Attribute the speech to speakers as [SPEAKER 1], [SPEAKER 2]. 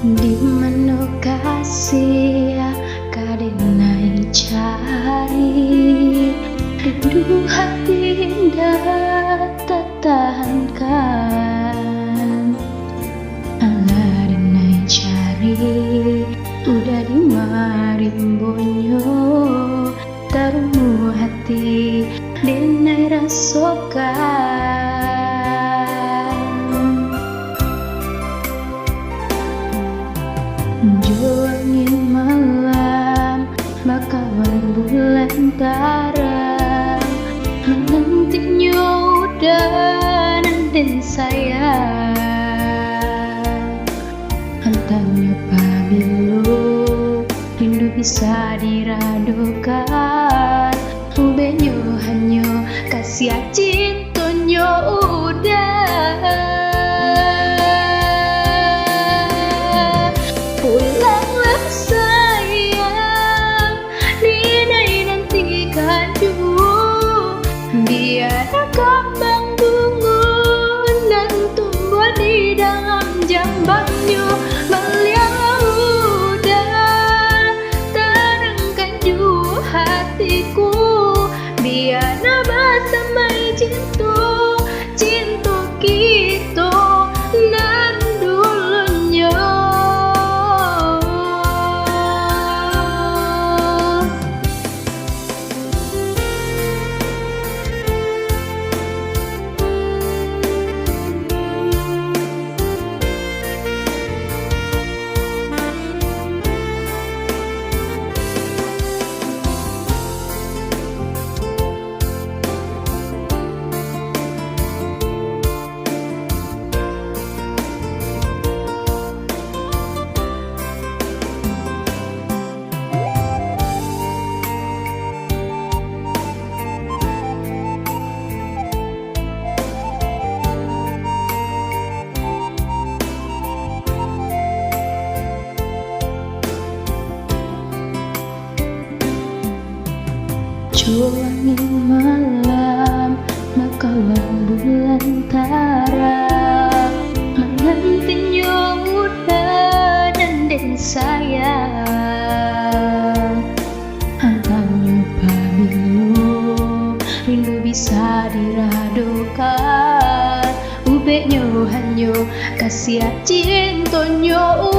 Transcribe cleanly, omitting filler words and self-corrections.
[SPEAKER 1] Di mana kasih kadenai cari, rindu hati indah tertahankan. Allah denai cari, udah di marimbonyo, tarumu hati denai rasokan. Jo angin malam, bakawan bulan terang, menantinya udah dan sayang. Hantarnya pamilu, rindu bisa diradukan. Ubenyo hanyo kasih cintonyo udah. Pulanglah sayang, dinai nantikan dulu, biar kembang bunga dan tumbuh di dalam jambannya. Melihat udah terangkan ju hatiku, biar bersama cinta, cinta kita dan dulunya. Angin malam, bakawan bulan terang, menantinya udah dan sayang. Hantarnya pamilu, rindu bisa diradukan. Ubeknya hanyo kasih cintonyo